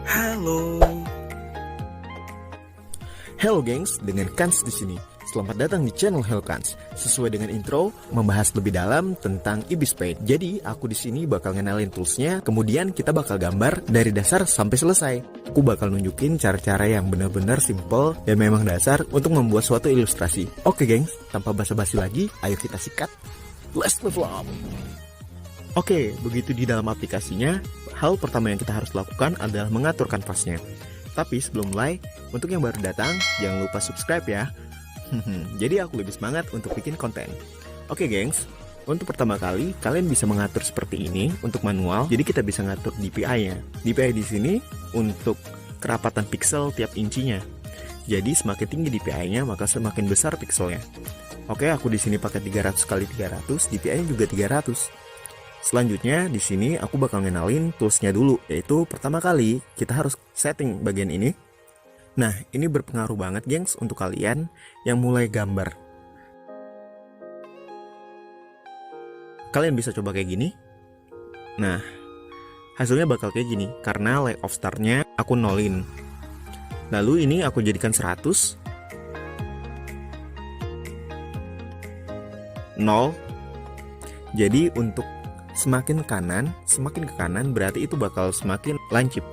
Halo. Hello gengs, dengan Kans di sini. Selamat datang di channel Hello Kans. Sesuai dengan intro, membahas lebih dalam tentang Ibis Paint. Jadi, aku di sini bakal ngenalin toolsnya, kemudian kita bakal gambar dari dasar sampai selesai. Aku bakal nunjukin cara-cara yang benar-benar simple dan memang dasar untuk membuat suatu ilustrasi. Oke gengs, tanpa basa-basi lagi, ayo kita sikat. Let's move on. Oke, begitu di dalam aplikasinya, hal pertama yang kita harus lakukan adalah mengatur kanvasnya. Tapi sebelum mulai, untuk yang baru datang, jangan lupa subscribe ya. Jadi aku lebih semangat untuk bikin konten. Oke gengs, untuk pertama kali kalian bisa mengatur seperti ini untuk manual. Jadi kita bisa ngatur DPI-nya. DPI di sini untuk kerapatan pixel tiap incinya. Jadi semakin tinggi DPI-nya maka semakin besar pixelnya. Oke, aku di sini pakai 300 x 300, DPI-nya juga 300. Selanjutnya di sini aku bakal ngenalin toolsnya dulu, yaitu pertama kali kita harus setting bagian ini. Nah, ini berpengaruh banget gengs untuk kalian yang mulai gambar. Kalian bisa coba kayak gini. Nah, hasilnya bakal kayak gini karena layout startnya aku nolin. Lalu ini aku jadikan 100, 0. Jadi untuk semakin ke kanan berarti itu bakal semakin lancip.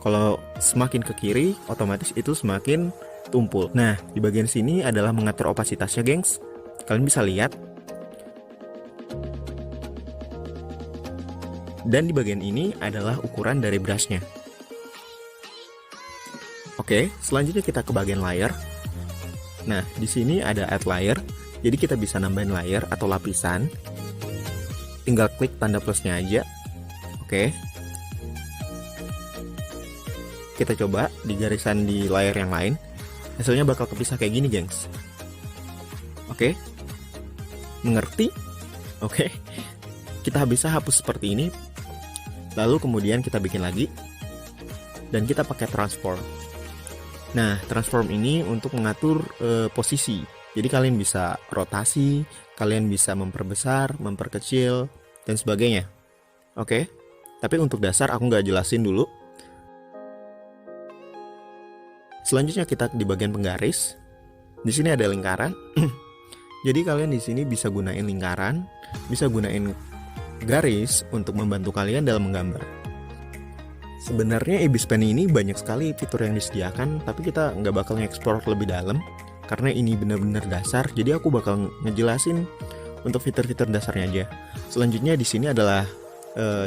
Kalau semakin ke kiri, otomatis itu semakin tumpul. Nah, di bagian sini adalah mengatur opasitasnya, gengs. Kalian bisa lihat. Dan di bagian ini adalah ukuran dari brushnya. Oke, selanjutnya kita ke bagian layer. Nah, di sini ada add layer. Jadi kita bisa nambahin layer atau lapisan. Tinggal klik tanda plusnya aja. Oke. Kita coba di garisan di layar yang lain. Hasilnya bakal kepisah kayak gini gengs. Oke. Mengerti? Oke. Kita bisa hapus seperti ini. Lalu kemudian kita bikin lagi. Dan kita pakai transform. Nah, transform ini untuk mengatur posisi. Jadi kalian bisa rotasi, kalian bisa memperbesar, memperkecil, dan sebagainya. Oke. Tapi untuk dasar aku nggak jelasin dulu. Selanjutnya kita di bagian penggaris. Di sini ada lingkaran. Jadi kalian di sini bisa gunain lingkaran, bisa gunain garis untuk membantu kalian dalam menggambar. Sebenarnya Ibis Paint ini banyak sekali fitur yang disediakan, tapi kita nggak bakal nge-explore lebih dalam karena ini benar-benar dasar. Jadi aku bakal ngejelasin untuk fitur-fitur dasarnya aja. Selanjutnya di sini adalah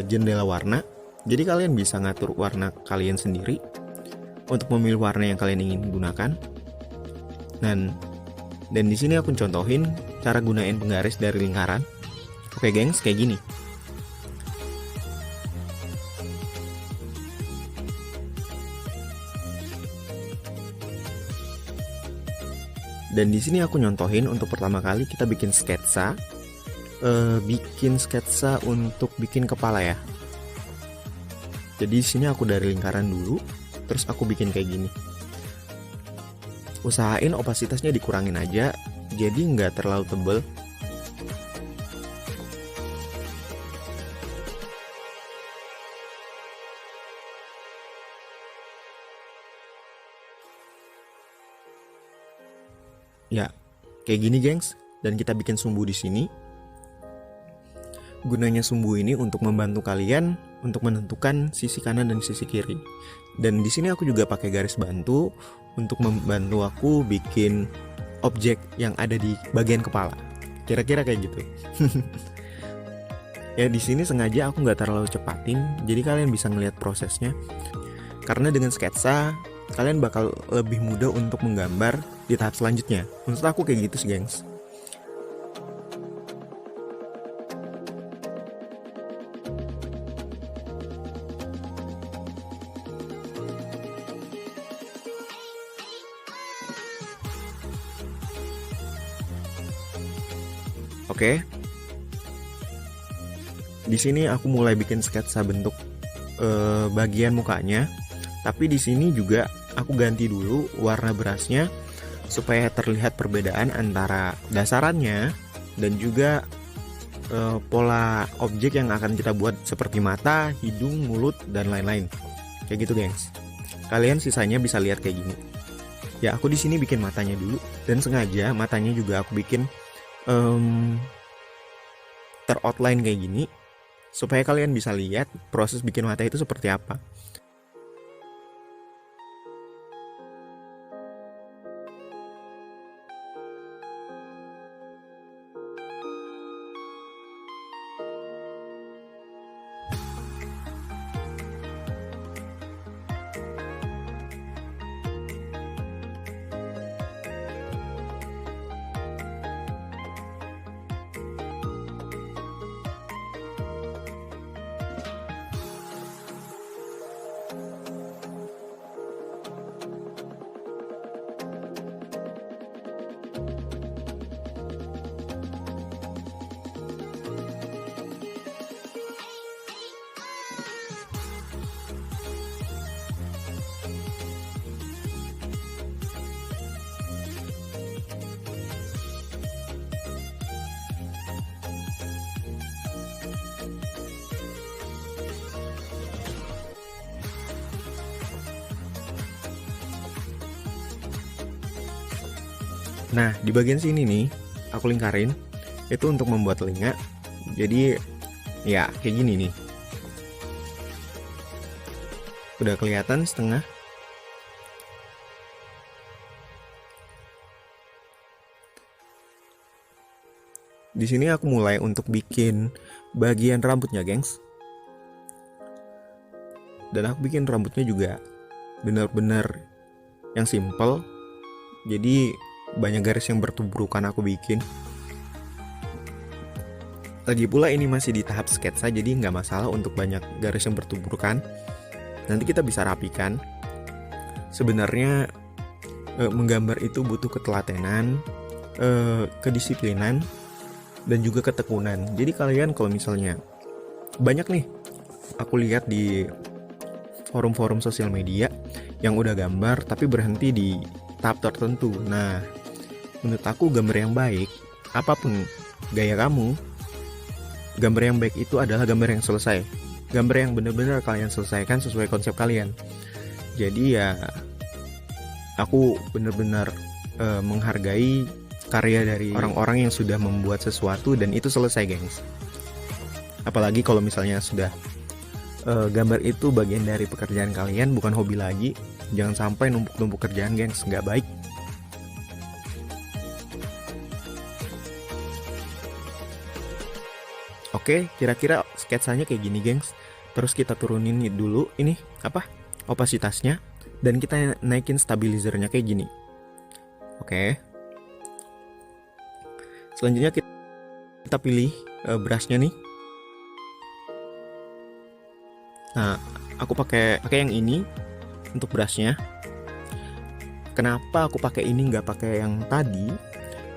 jendela warna. Jadi kalian bisa ngatur warna kalian sendiri untuk memilih warna yang kalian ingin gunakan. Dan di sini aku contohin cara gunain penggaris dari lingkaran. Oke gengs, kayak gini. Dan di sini aku nyontohin untuk pertama kali kita bikin sketsa. Bikin sketsa untuk bikin kepala ya. Jadi di sini aku dari lingkaran dulu. Terus aku bikin kayak gini. Usahain opasitasnya dikurangin aja, jadi nggak terlalu tebel. Ya, kayak gini gengs. Dan kita bikin sumbu di sini. Gunanya sumbu ini untuk membantu kalian untuk menentukan sisi kanan dan sisi kiri. Dan di sini aku juga pakai garis bantu untuk membantu aku bikin objek yang ada di bagian kepala. Kira-kira kayak gitu. Ya di sini sengaja aku nggak terlalu cepatin, jadi kalian bisa ngelihat prosesnya. Karena dengan sketsa kalian bakal lebih mudah untuk menggambar di tahap selanjutnya. Menurut aku kayak gitu sih gengs. Oke. Di sini aku mulai bikin sketsa bentuk bagian mukanya. Tapi di sini juga aku ganti dulu warna brushnya supaya terlihat perbedaan antara dasarannya dan juga pola objek yang akan kita buat seperti mata, hidung, mulut, dan lain-lain. Kayak gitu, gengs. Kalian sisanya bisa lihat kayak gini. Ya, aku di sini bikin matanya dulu, dan sengaja matanya juga aku bikin teroutline kayak gini supaya kalian bisa lihat proses bikin mata itu seperti apa. Nah, di bagian sini nih, aku lingkarin itu untuk membuat telinga. Jadi, ya kayak gini nih. Udah kelihatan setengah. Di sini aku mulai untuk bikin bagian rambutnya, gengs. Dan aku bikin rambutnya juga benar-benar yang simple. Jadi banyak garis yang bertubrukan aku bikin. Lagi pula ini masih di tahap sketsa, jadi nggak masalah untuk banyak garis yang bertubrukan. Nanti kita bisa rapikan. Sebenarnya menggambar itu butuh ketelatenan, kedisiplinan, dan juga ketekunan. Jadi kalian kalau misalnya banyak nih, aku lihat di forum-forum sosial media yang udah gambar tapi berhenti di tahap tertentu. Nah, menurut aku gambar yang baik, apapun gaya kamu, gambar yang baik itu adalah gambar yang selesai. Gambar yang benar-benar kalian selesaikan sesuai konsep kalian. Jadi ya, aku benar-benar menghargai karya dari orang-orang yang sudah membuat sesuatu dan itu selesai, gengs. Apalagi kalau misalnya sudah gambar itu bagian dari pekerjaan kalian, bukan hobi lagi. Jangan sampai numpuk-numpuk kerjaan, gengs, nggak baik. Oke, kira-kira sketsanya kayak gini, gengs. Terus kita turunin dulu ini opasitasnya, dan kita naikin stabilizernya kayak gini. Oke. Selanjutnya kita pilih brushnya nih. Nah, aku pakai yang ini untuk brushnya. Kenapa aku pakai ini nggak pakai yang tadi?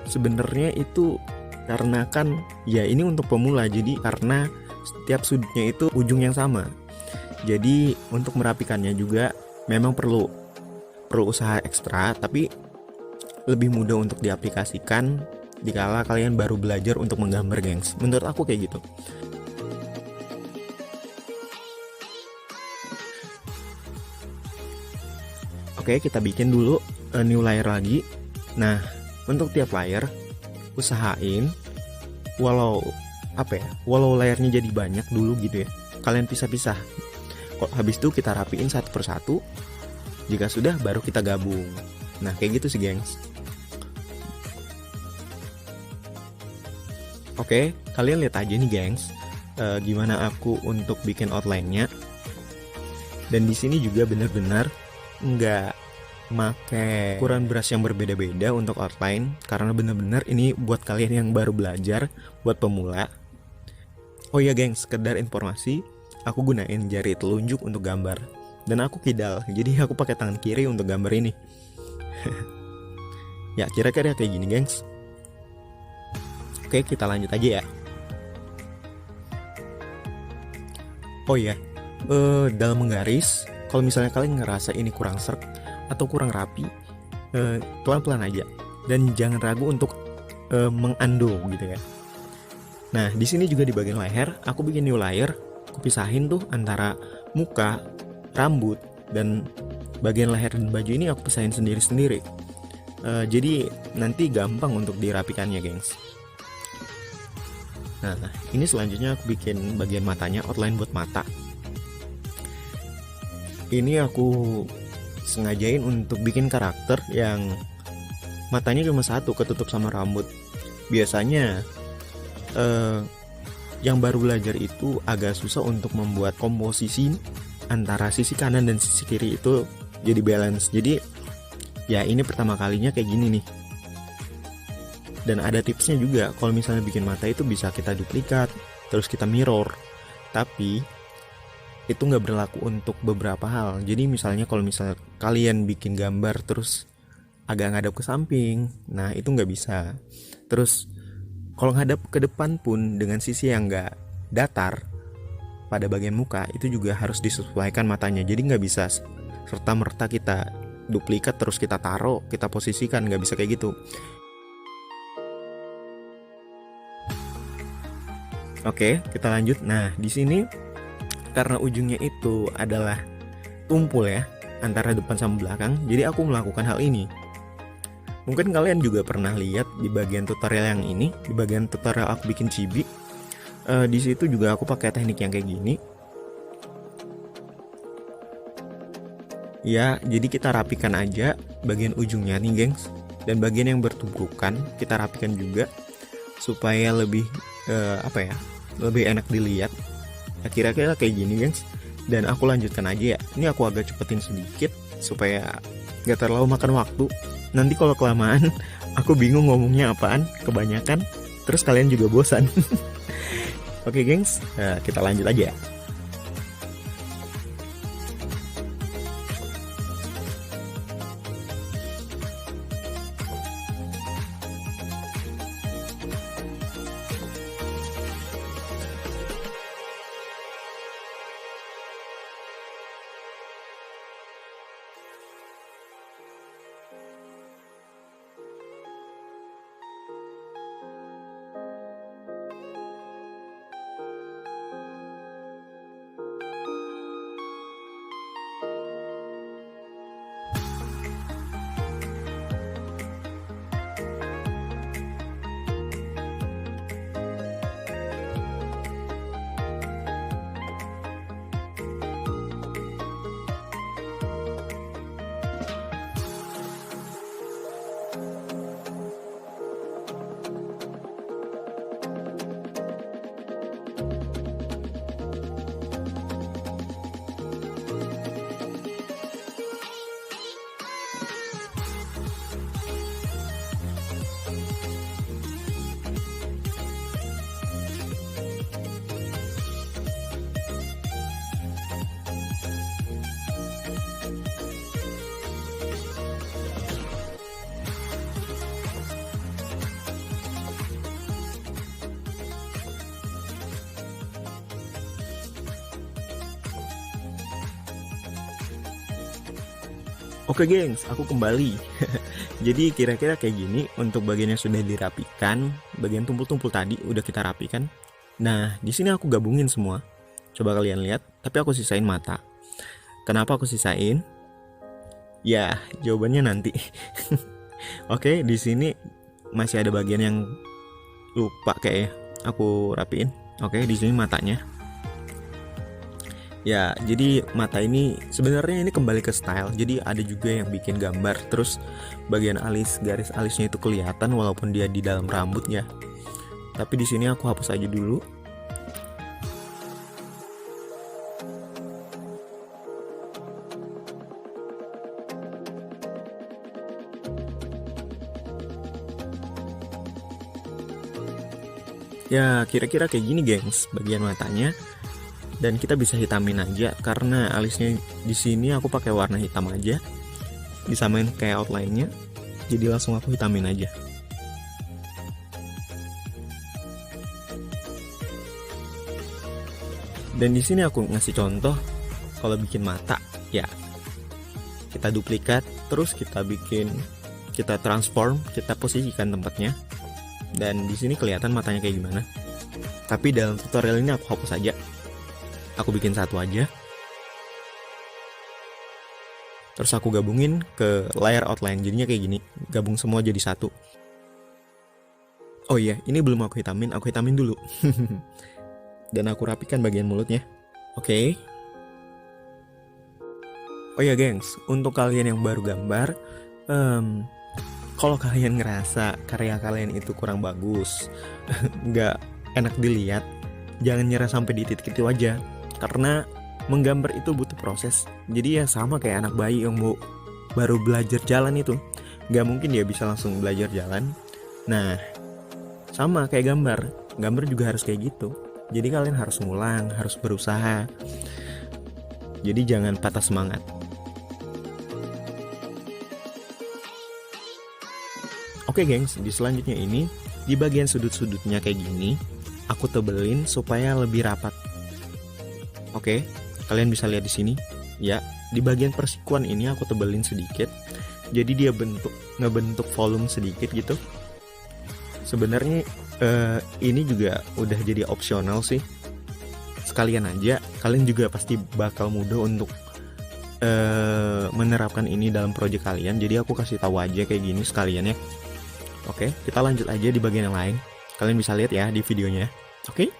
Sebenarnya itu karena kan ya ini untuk pemula, jadi karena setiap sudutnya itu ujung yang sama. Jadi untuk merapikannya juga memang perlu usaha ekstra, tapi lebih mudah untuk diaplikasikan dikala kalian baru belajar untuk menggambar, gengs. Menurut aku kayak gitu. Oke, kita bikin dulu new layer lagi. Nah, untuk tiap layer usahain walau layernya jadi banyak dulu gitu ya, kalian pisah-pisah. Kok habis itu kita rapiin satu persatu. Jika sudah, baru kita gabung. Nah, kayak gitu sih, gengs. Oke, kalian lihat aja nih, gengs, gimana aku untuk bikin outline-nya. Dan di sini juga benar-benar nggak make ukuran brush yang berbeda-beda untuk outline, karena benar-benar ini buat kalian yang baru belajar, buat pemula. Oh iya, gengs, sekedar informasi, aku gunain jari telunjuk untuk gambar, dan aku kidal, jadi aku pakai tangan kiri untuk gambar ini. Ya, kira-kira kayak gini, gengs. Oke, kita lanjut aja ya. Oh iya, dalam menggaris, kalau misalnya kalian ngerasa ini kurang serk atau kurang rapi, pelan-pelan aja, dan jangan ragu untuk mengundo gitu ya. Nah, di sini juga di bagian leher, aku bikin new layer, aku pisahin tuh antara muka, rambut, dan bagian leher dan baju ini aku pisahin sendiri-sendiri. Jadi nanti gampang untuk dirapikannya, gengs. Nah, ini selanjutnya aku bikin bagian matanya, outline buat mata. Ini aku sengajain untuk bikin karakter yang matanya cuma satu, ketutup sama rambut. Biasanya yang baru belajar itu agak susah untuk membuat komposisi antara sisi kanan dan sisi kiri itu jadi balance. Jadi ya ini pertama kalinya kayak gini nih. Dan ada tipsnya juga, kalau misalnya bikin mata itu bisa kita duplikat, terus kita mirror. Tapi itu nggak berlaku untuk beberapa hal. Jadi misalnya kalau misalnya kalian bikin gambar terus agak ngadap ke samping, nah itu nggak bisa. Terus kalau ngadap ke depan pun dengan sisi yang nggak datar pada bagian muka, itu juga harus disesuaikan matanya. Jadi nggak bisa serta merta kita duplikat terus kita taruh, kita posisikan, nggak bisa kayak gitu. Oke, kita lanjut. Nah, di sini karena ujungnya itu adalah tumpul ya, antara depan sama belakang, jadi aku melakukan hal ini. Mungkin kalian juga pernah lihat di bagian tutorial yang ini, di bagian tutorial aku bikin chibi. Di situ juga aku pakai teknik yang kayak gini. Ya, jadi kita rapikan aja bagian ujungnya nih, gengs. Dan bagian yang bertumpukan kita rapikan juga supaya lebih lebih enak dilihat. Nah, kira-kira kayak gini, gengs. Dan aku lanjutkan aja ya. Ini aku agak cepetin sedikit supaya gak terlalu makan waktu. Nanti kalau kelamaan aku bingung ngomongnya apaan, kebanyakan, terus kalian juga bosan. Oke, gengs, kita lanjut aja. Oke, gengs, aku kembali. Jadi kira-kira kayak gini untuk bagian yang sudah dirapikan, bagian tumpul-tumpul tadi udah kita rapikan. Nah, di sini aku gabungin semua. Coba kalian lihat, tapi aku sisain mata. Kenapa aku sisain? Ya, jawabannya nanti. Oke, di sini masih ada bagian yang lupa kayak aku rapiin. Oke, di sini matanya. Ya, jadi mata ini sebenarnya ini kembali ke style. Jadi ada juga yang bikin gambar terus bagian alis, garis alisnya itu kelihatan walaupun dia di dalam rambut ya. Tapi di sini aku hapus aja dulu. Ya, kira-kira kayak gini, gengs, bagian matanya. Dan kita bisa hitamin aja karena alisnya di sini aku pakai warna hitam aja, disamain kayak outline-nya, jadi langsung aku hitamin aja. Dan di sini aku ngasih contoh kalau bikin mata, ya kita duplikat, terus kita bikin, kita transform, kita posisikan tempatnya, dan di sini kelihatan matanya kayak gimana. Tapi dalam tutorial ini aku hapus aja. Aku bikin satu aja. terus aku gabungin ke layar outline, jadinya kayak gini, gabung semua jadi satu. Oh iya, ini belum aku hitamin dulu. Dan aku rapikan bagian mulutnya. Oke. Oh ya gengs, untuk kalian yang baru gambar, kalau kalian ngerasa karya kalian itu kurang bagus, nggak enak dilihat, jangan nyerah sampai di titik itu aja. Karena menggambar itu butuh proses. Jadi ya sama kayak anak bayi yang baru belajar jalan itu, nggak mungkin dia bisa langsung belajar jalan. Nah, sama kayak gambar juga harus kayak gitu. Jadi kalian harus ngulang, harus berusaha. Jadi jangan patah semangat. Oke gengs, di selanjutnya ini, di bagian sudut-sudutnya kayak gini, aku tebelin supaya lebih rapat. Oke, kalian bisa lihat di sini. Ya, di bagian persikuan ini aku tebelin sedikit. Jadi dia ngebentuk volume sedikit gitu. Sebenarnya ini juga udah jadi opsional sih. Sekalian aja, kalian juga pasti bakal mudah untuk menerapkan ini dalam project kalian. Jadi aku kasih tahu aja kayak gini sekalian ya. Oke, kita lanjut aja di bagian yang lain. Kalian bisa lihat ya di videonya. Oke.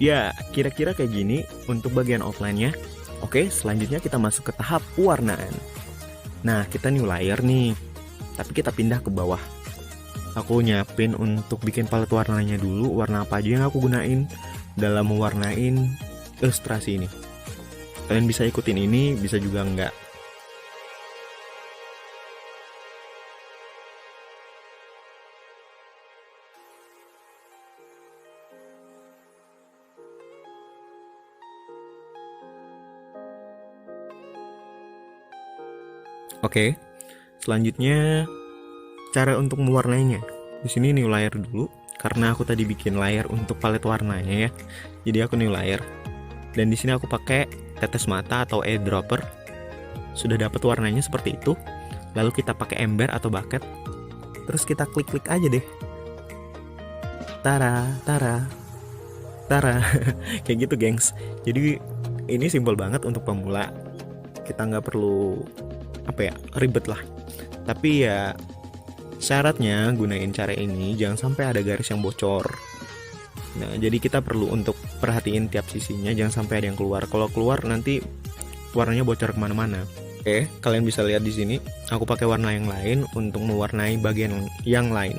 Ya, kira-kira kayak gini untuk bagian outline-nya. Oke, selanjutnya kita masuk ke tahap pewarnaan. Nah, kita new layer nih, tapi kita pindah ke bawah. Aku nyiapin untuk bikin palet warnanya dulu, warna apa aja yang aku gunain dalam mewarnain ilustrasi ini. Kalian bisa ikutin ini, bisa juga enggak. Oke, selanjutnya cara untuk mewarnainya. Di sini new layer dulu, karena aku tadi bikin layer untuk palet warnanya ya. Jadi aku new layer. Dan di sini aku pakai tetes mata atau eyedropper. Sudah dapat warnanya seperti itu. Lalu kita pakai ember atau bucket. Terus kita klik-klik aja deh. Tara. Kayak gitu, gengs. Jadi ini simple banget untuk pemula. Kita nggak perlu ribet lah. Tapi ya syaratnya gunain cara ini jangan sampai ada garis yang bocor. Nah, jadi kita perlu untuk perhatiin tiap sisinya, jangan sampai ada yang keluar. Kalau keluar nanti warnanya bocor kemana-mana. Oke, kalian bisa lihat di sini. Aku pakai warna yang lain untuk mewarnai bagian yang lain.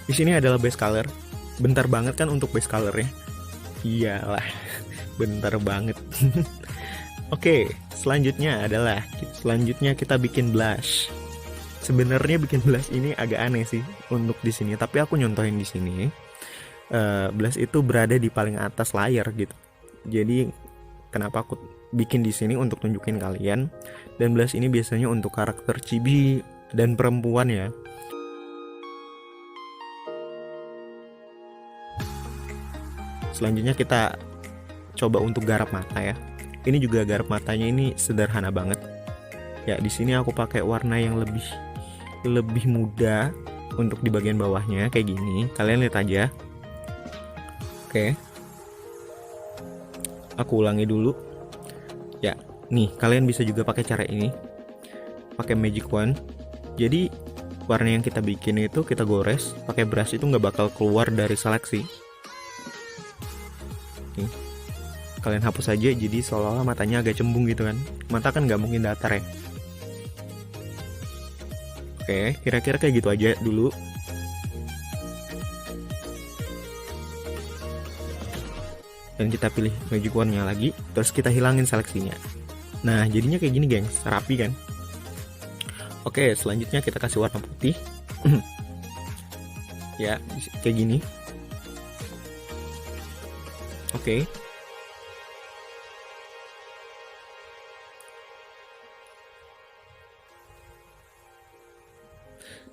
Di sini adalah base color. Bentar banget kan untuk base colornya. Iyalah, bentar banget. Oke, selanjutnya kita bikin blush. Sebenarnya bikin blush ini agak aneh sih untuk di sini, tapi aku nyontohin di sini. Blush itu berada di paling atas layar gitu. Jadi kenapa aku bikin di sini untuk tunjukin kalian. Dan blush ini biasanya untuk karakter chibi dan perempuan ya. Selanjutnya kita coba untuk garap mata ya. Ini juga garap matanya ini sederhana banget. Ya, di sini aku pakai warna yang lebih muda untuk di bagian bawahnya kayak gini. Kalian lihat aja. Oke. Aku ulangi dulu. Ya, nih kalian bisa juga pakai cara ini. Pakai magic wand. Jadi warna yang kita bikin itu kita gores pakai brush itu nggak bakal keluar dari seleksi. nih. Kalian hapus aja, jadi seolah-olah matanya agak cembung gitu kan. Mata kan nggak mungkin datar ya. Oke, kira-kira kayak gitu aja dulu. Dan kita pilih magic wand-nya lagi, terus kita hilangin seleksinya. Nah, jadinya kayak gini gengs, rapi kan. Oke, selanjutnya kita kasih warna putih. Ya, kayak gini. Oke.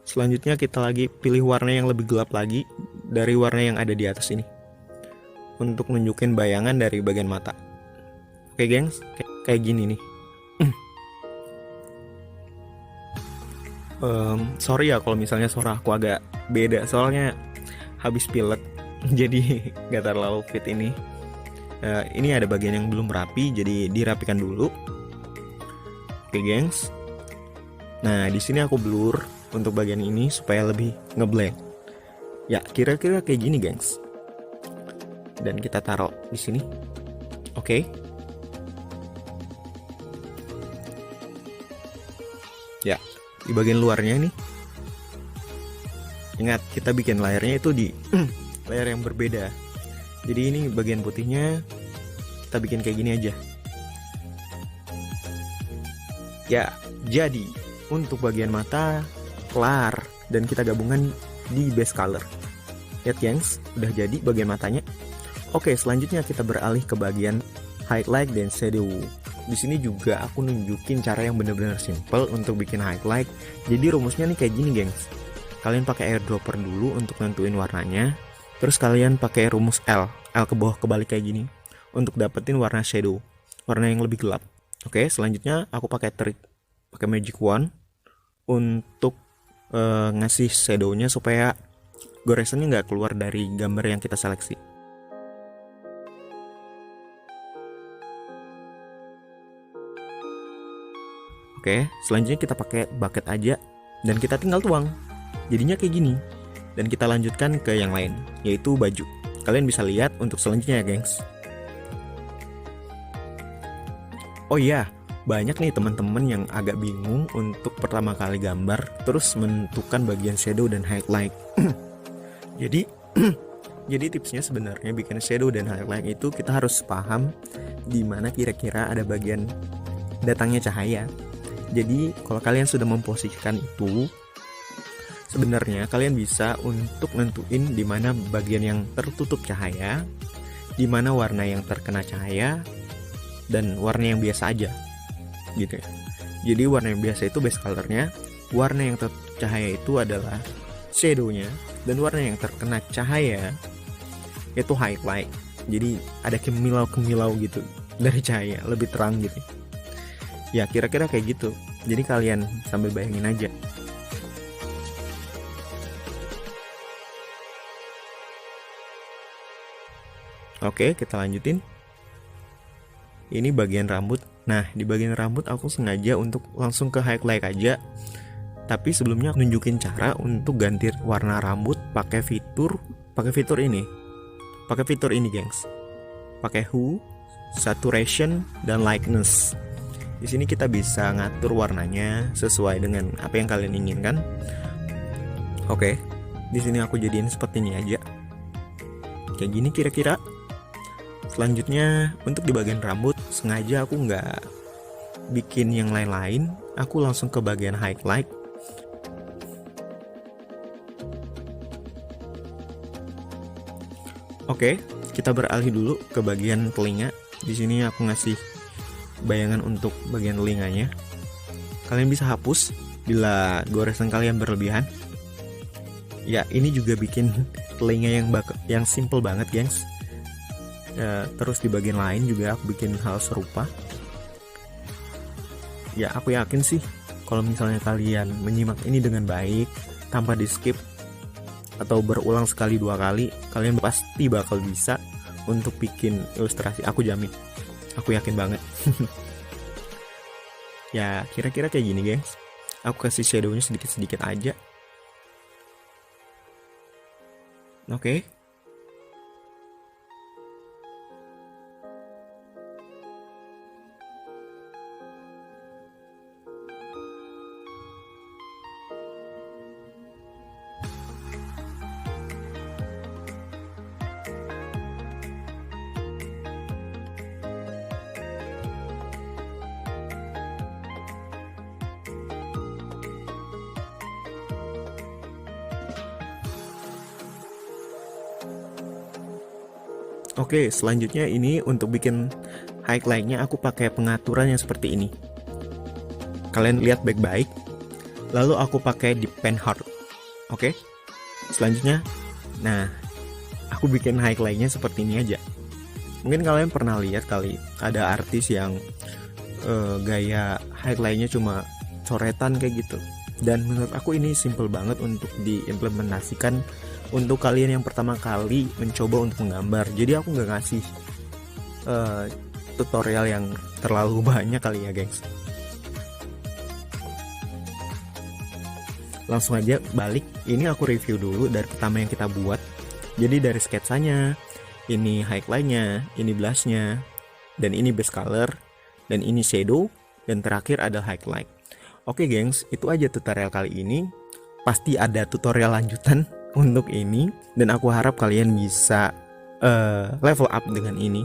Selanjutnya kita lagi pilih warna yang lebih gelap lagi dari warna yang ada di atas ini, untuk nunjukin bayangan dari bagian mata. Oke gengs, kayak gini nih. Sorry ya kalau misalnya suara aku agak beda, soalnya habis pilek jadi gak terlalu fit ini. Ini ada bagian yang belum rapi, jadi dirapikan dulu. Oke gengs. Nah, di sini aku blur untuk bagian ini supaya lebih ngeblend. Ya, kira-kira kayak gini, gengs. Dan kita taruh di sini. Oke. Ya, di bagian luarnya nih. Ingat, kita bikin layarnya itu di layar yang berbeda. Jadi ini bagian putihnya kita bikin kayak gini aja. Ya, jadi untuk bagian mata kelar dan kita gabungan di base color. Lihat gengs, udah jadi bagian matanya. Oke, selanjutnya kita beralih ke bagian highlight dan shadow. Di sini juga aku nunjukin cara yang benar-benar simple untuk bikin highlight. Jadi rumusnya nih kayak gini gengs. Kalian pakai airdropper dulu untuk nentuin warnanya. Terus kalian pakai rumus L ke bawah kebalik kayak gini untuk dapetin warna shadow, warna yang lebih gelap. Oke, selanjutnya aku pakai trik, pakai magic wand untuk ngasih shadownya supaya goresannya nggak keluar dari gambar yang kita seleksi. Oke, selanjutnya kita pakai bucket aja dan kita tinggal tuang. Jadinya kayak gini. Dan kita lanjutkan ke yang lain, yaitu baju. Kalian bisa lihat untuk selanjutnya ya, gengs. Oh iya, banyak nih teman-teman yang agak bingung untuk pertama kali gambar terus menentukan bagian shadow dan highlight. Jadi jadi tipsnya sebenarnya bikin shadow dan highlight itu kita harus paham di mana kira-kira ada bagian datangnya cahaya. Jadi kalau kalian sudah memposisikan itu, sebenarnya kalian bisa untuk nentuin di mana bagian yang tertutup cahaya, di mana warna yang terkena cahaya, dan warna yang biasa aja. Gitu ya. Jadi warna yang biasa itu base colornya, warna yang tertutup cahaya itu adalah shadownya, dan warna yang terkena cahaya itu highlight. Jadi ada kemilau-kemilau gitu dari cahaya, lebih terang gitu. Ya kira-kira kayak gitu. Jadi kalian sambil bayangin aja. Oke, kita lanjutin. Ini bagian rambut. Nah, di bagian rambut aku sengaja untuk langsung ke highlight aja. Tapi sebelumnya aku nunjukin cara untuk ganti warna rambut pakai fitur ini. Pakai fitur ini, gengs. Pakai hue, saturation, dan lightness. Di sini kita bisa ngatur warnanya sesuai dengan apa yang kalian inginkan. Oke. Di sini aku jadiin seperti ini aja. Kayak gini kira-kira. Selanjutnya untuk di bagian rambut sengaja aku nggak bikin yang lain-lain, aku langsung ke bagian highlight. Oke, kita beralih dulu ke bagian telinga. Di sini aku ngasih bayangan untuk bagian telinganya. Kalian bisa hapus bila goresan kalian berlebihan. Ya, ini juga bikin telinga yang simple banget, gengs. Terus di bagian lain juga aku bikin hal serupa. Ya, aku yakin sih kalau misalnya kalian menyimak ini dengan baik tanpa di skip atau berulang sekali 2 kali, kalian pasti bakal bisa untuk bikin ilustrasi. Aku jamin, aku yakin banget. Ya kira-kira kayak gini, gengs. Aku kasih shadownya sedikit-sedikit aja. Oke. Oke, selanjutnya ini untuk bikin highlight-nya aku pakai pengaturan yang seperti ini. Kalian lihat baik-baik. Lalu aku pakai di pen hard. Oke. Selanjutnya, nah, aku bikin highlight-nya seperti ini aja. Mungkin kalian pernah lihat kali ada artis yang gaya highlight-nya cuma coretan kayak gitu. Dan menurut aku ini simple banget untuk diimplementasikan untuk kalian yang pertama kali mencoba untuk menggambar. Jadi aku nggak ngasih tutorial yang terlalu banyak kali ya gengs. Langsung aja balik, ini aku review dulu dari pertama yang kita buat. Jadi dari sketsanya, ini highlight-nya, ini blush-nya, dan ini base color, dan ini shadow, dan terakhir ada highlight. Oke gengs, itu aja tutorial kali ini. Pasti ada tutorial lanjutan untuk ini, dan aku harap kalian bisa level up dengan ini.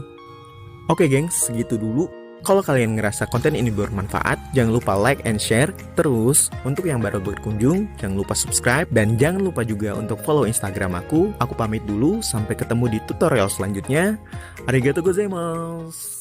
Oke gengs, segitu dulu. Kalau kalian ngerasa konten ini bermanfaat, jangan lupa like and share. Terus, untuk yang baru berkunjung, jangan lupa subscribe. Dan jangan lupa juga untuk follow Instagram aku. Aku pamit dulu, sampai ketemu di tutorial selanjutnya. Arigatou gozaimasu.